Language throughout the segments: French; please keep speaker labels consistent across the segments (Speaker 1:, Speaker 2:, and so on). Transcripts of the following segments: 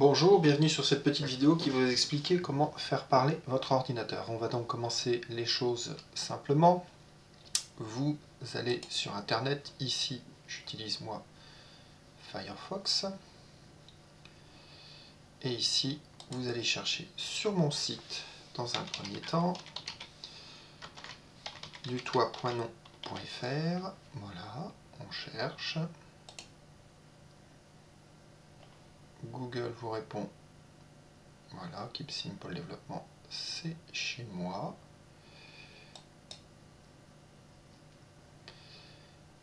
Speaker 1: Bonjour, bienvenue sur cette petite vidéo qui va vous expliquer comment faire parler votre ordinateur. On va donc commencer les choses simplement. Vous allez sur internet, ici j'utilise moi Firefox. Et ici vous allez chercher sur mon site dans un premier temps dutoit.nom.fr. Voilà, on cherche. Google vous répond. Voilà, Keep Simple Développement, c'est chez moi.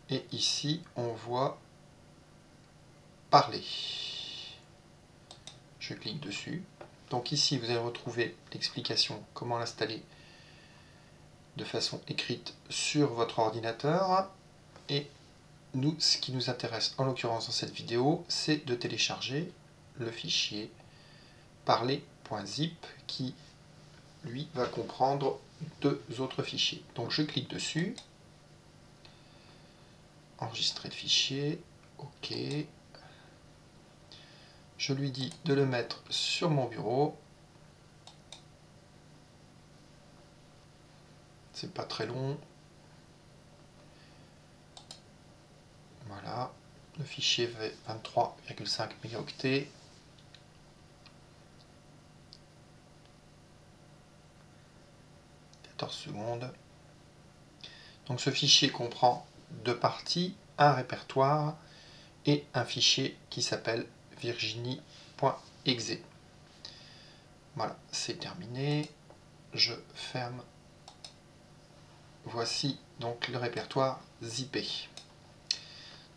Speaker 1: Et ici, on voit parler. Je clique dessus. Donc ici, vous allez retrouver l'explication comment l'installer de façon écrite sur votre ordinateur. Et nous, ce qui nous intéresse en l'occurrence dans cette vidéo, c'est de télécharger le fichier parler.zip qui, lui, va comprendre deux autres fichiers. Donc je clique dessus. Enregistrer le fichier. OK. Je lui dis de le mettre sur mon bureau. C'est pas très long. Voilà. Le fichier fait 23,5 mégaoctets. Secondes. Donc ce fichier comprend deux parties, un répertoire et un fichier qui s'appelle virginie.exe. Voilà, c'est terminé. Je ferme. Voici donc le répertoire zippé.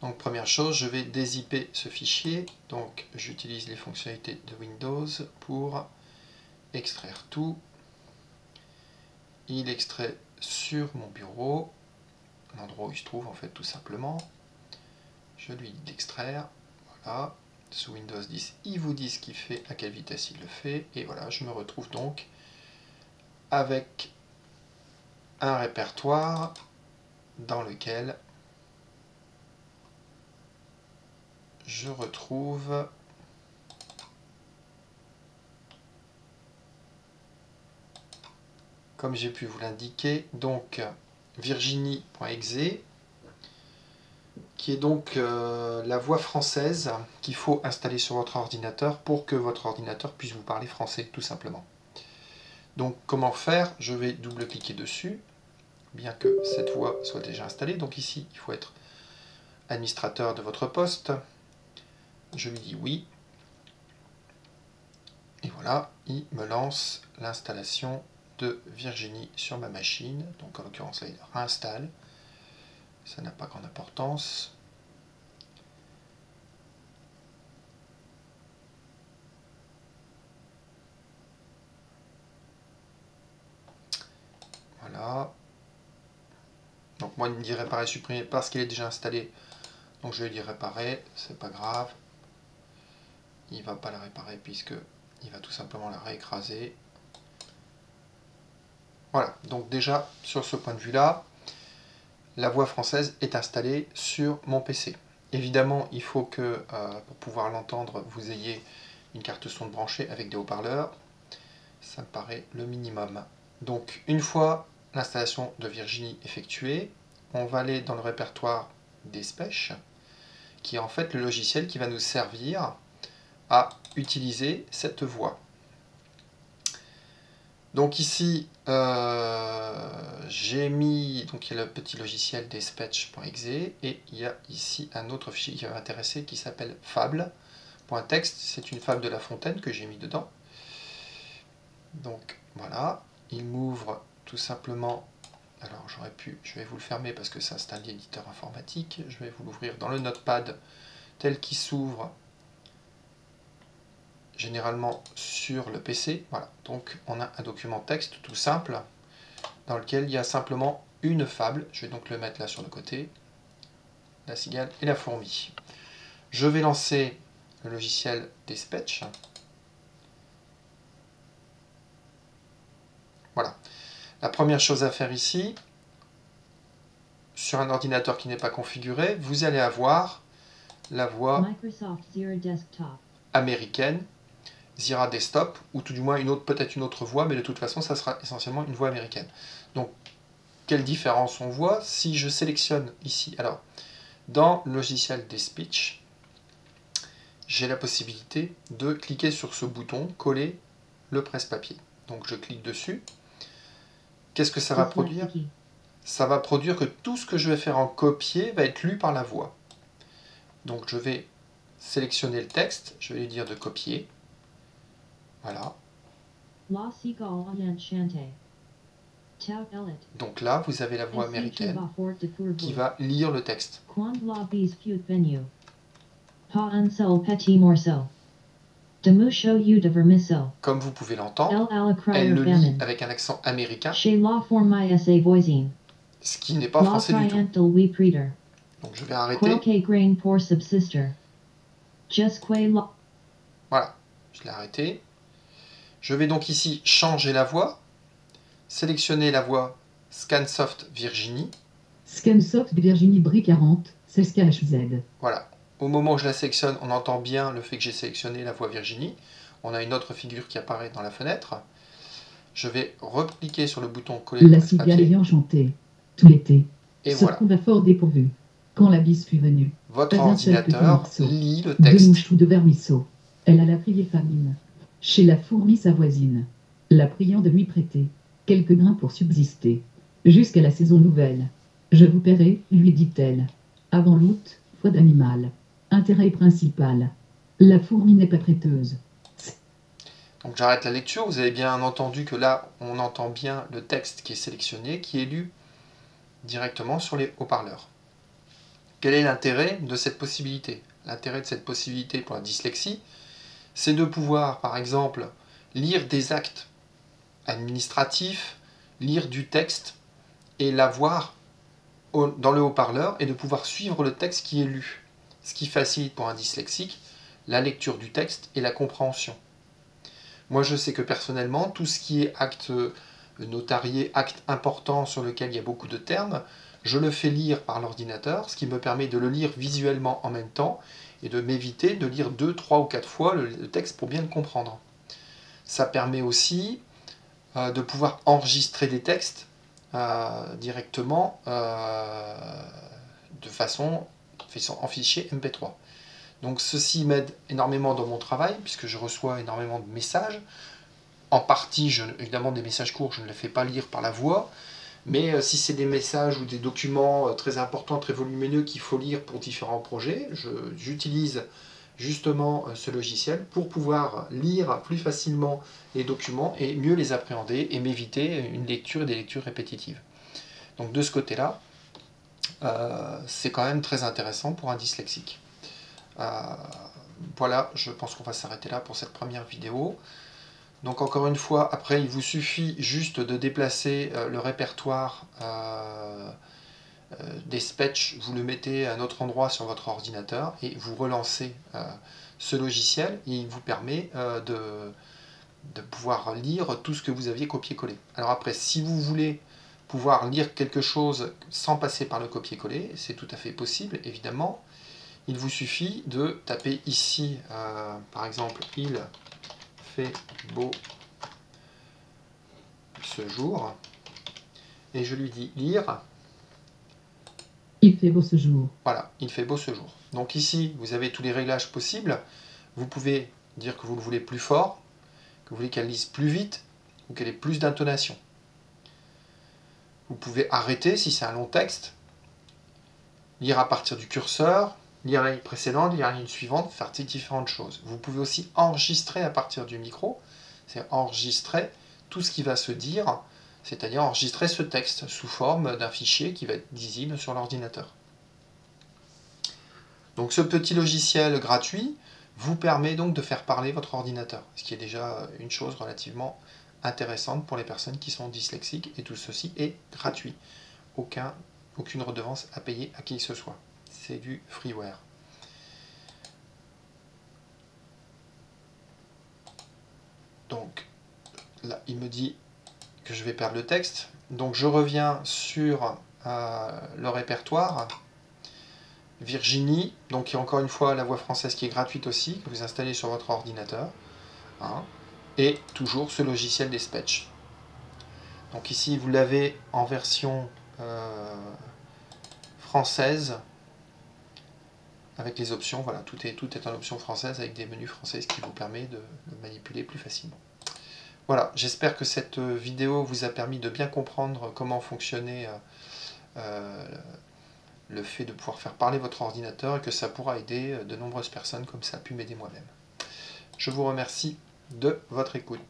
Speaker 1: Donc première chose, je vais dézipper ce fichier. Donc j'utilise les fonctionnalités de Windows pour extraire tout. Il extrait sur mon bureau, l'endroit où il se trouve en fait tout simplement. Je lui dis d'extraire. Voilà. Sous Windows 10, il vous dit ce qu'il fait, à quelle vitesse il le fait. Et voilà, je me retrouve donc avec un répertoire dans lequel je retrouve comme j'ai pu vous l'indiquer, donc virginie.exe, qui est donc la voix française qu'il faut installer sur votre ordinateur pour que votre ordinateur puisse vous parler français, tout simplement. Donc comment faire? Je vais double-cliquer dessus, bien que cette voix soit déjà installée. Donc ici, il faut être administrateur de votre poste. Je lui dis oui. Et voilà, il me lance l'installation de Virginie sur ma machine. Donc en l'occurrence là, il réinstalle. Ça n'a pas grande importance. Voilà. Donc moi il me dit réparer, supprimer parce qu'il est déjà installé. Donc je vais lui réparer, c'est pas grave. Il va pas la réparer puisque il va tout simplement la réécraser. Voilà, donc déjà sur ce point de vue là, la voix française est installée sur mon PC. Évidemment, il faut que pour pouvoir l'entendre, vous ayez une carte son branchée avec des haut-parleurs. Ça me paraît le minimum. Donc une fois l'installation de Virginie effectuée, on va aller dans le répertoire Despech, qui est en fait le logiciel qui va nous servir à utiliser cette voix. Donc ici, j'ai mis, donc il y a le petit logiciel despech.exe et il y a ici un autre fichier qui va m'intéresser qui s'appelle fable.txt. C'est une fable de La Fontaine que j'ai mis dedans. Donc voilà, il m'ouvre tout simplement. Alors j'aurais pu, je vais vous le fermer parce que ça c'est un éditeur informatique. Je vais vous l'ouvrir dans le notepad tel qu'il s'ouvre généralement sur le PC. Voilà, donc on a un document texte tout simple dans lequel il y a simplement une fable. Je vais donc le mettre là sur le côté. La cigale et la fourmi. Je vais lancer le logiciel Despech. Voilà. La première chose à faire ici, sur un ordinateur qui n'est pas configuré, vous allez avoir la voix américaine Zira Desktop, ou tout du moins peut-être une autre voix, mais de toute façon, ça sera essentiellement une voix américaine. Donc, quelle différence on voit si je sélectionne ici? Alors, dans le logiciel des speech, j'ai la possibilité de cliquer sur ce bouton, coller le presse-papier. Donc, je clique dessus. Qu'est-ce que ça va produire? Ça va produire que tout ce que je vais faire en copier va être lu par la voix. Donc, je vais sélectionner le texte, je vais lui dire de copier. Voilà. Donc là, vous avez la voix américaine qui va lire le texte. Comme vous pouvez l'entendre, elle le lit avec un accent américain, ce qui n'est pas français du tout. Donc je vais arrêter. Voilà, je l'ai arrêté. Je vais donc ici changer la voix, sélectionner la voix Scansoft Virginie.
Speaker 2: Scansoft Virginie Brie 40, c'est SKHZ.
Speaker 1: Voilà. Au moment où je la sélectionne, on entend bien le fait que j'ai sélectionné la voix Virginie. On a une autre figure qui apparaît dans la fenêtre. Je vais recliquer sur le bouton coller
Speaker 2: la cigale ayant chanté tout l'été
Speaker 1: et
Speaker 2: se
Speaker 1: voilà.
Speaker 2: trouva fort dépourvu. Quand la bise fut venue,
Speaker 1: Votre
Speaker 2: pas un seul petit
Speaker 1: ordinateur
Speaker 2: morceau
Speaker 1: lit le
Speaker 2: de
Speaker 1: texte.
Speaker 2: mouche ou de vermisseau. Elle alla prier famine chez la fourmi sa voisine, la priant de lui prêter quelques grains pour subsister jusqu'à la saison nouvelle. Je vous paierai, lui dit-elle, avant l'août, foi d'animal. Intérêt principal. La fourmi n'est pas prêteuse.
Speaker 1: Donc j'arrête la lecture, vous avez bien entendu que là, on entend bien le texte qui est sélectionné, qui est lu directement sur les haut-parleurs. Quel est l'intérêt de cette possibilité? L'intérêt de cette possibilité pour la dyslexie, c'est de pouvoir, par exemple, lire des actes administratifs, lire du texte et l'avoir dans le haut-parleur et de pouvoir suivre le texte qui est lu. Ce qui facilite pour un dyslexique la lecture du texte et la compréhension. Moi, je sais que personnellement, tout ce qui est acte notarié, acte important sur lequel il y a beaucoup de termes, je le fais lire par l'ordinateur, ce qui me permet de le lire visuellement en même temps et de m'éviter de lire 2, 3 ou 4 fois le texte pour bien le comprendre. Ça permet aussi de pouvoir enregistrer des textes directement de façon en fichier MP3. Donc ceci m'aide énormément dans mon travail, puisque je reçois énormément de messages. En partie, évidemment, des messages courts, je ne les fais pas lire par la voix, mais si c'est des messages ou des documents très importants, très volumineux qu'il faut lire pour différents projets, j'utilise justement ce logiciel pour pouvoir lire plus facilement les documents et mieux les appréhender et m'éviter une lecture et des lectures répétitives. Donc de ce côté-là, c'est quand même très intéressant pour un dyslexique. Voilà, je pense qu'on va s'arrêter là pour cette première vidéo. Donc encore une fois, après il vous suffit juste de déplacer le répertoire des speeches, vous le mettez à un autre endroit sur votre ordinateur et vous relancez ce logiciel et il vous permet de pouvoir lire tout ce que vous aviez copié-collé. Alors après, si vous voulez pouvoir lire quelque chose sans passer par le copier-coller, c'est tout à fait possible, évidemment. Il vous suffit de taper ici, par exemple, il fait beau ce jour, et je lui dis lire.
Speaker 2: Il fait beau ce jour.
Speaker 1: Voilà, il fait beau ce jour. Donc ici, vous avez tous les réglages possibles. Vous pouvez dire que vous le voulez plus fort, que vous voulez qu'elle lise plus vite, ou qu'elle ait plus d'intonation. Vous pouvez arrêter si c'est un long texte, lire à partir du curseur, lire la ligne précédente, lire la ligne suivante, faire différentes choses. Vous pouvez aussi enregistrer à partir du micro, c'est enregistrer tout ce qui va se dire, c'est-à-dire enregistrer ce texte sous forme d'un fichier qui va être lisible sur l'ordinateur. Donc ce petit logiciel gratuit vous permet donc de faire parler votre ordinateur, ce qui est déjà une chose relativement intéressante pour les personnes qui sont dyslexiques, et tout ceci est gratuit. Aucune redevance à payer à qui que ce soit. C'est du freeware. Donc là, il me dit que je vais perdre le texte. Donc je reviens sur le répertoire. Virginie, donc il y a encore une fois la voix française qui est gratuite aussi, que vous installez sur votre ordinateur. hein, et toujours ce logiciel Dispatch. Donc ici, vous l'avez en version française, avec les options, voilà, tout est en option française, avec des menus français, ce qui vous permet de manipuler plus facilement. Voilà, j'espère que cette vidéo vous a permis de bien comprendre comment fonctionnait le fait de pouvoir faire parler votre ordinateur et que ça pourra aider de nombreuses personnes comme ça a pu m'aider moi-même. Je vous remercie de votre écoute.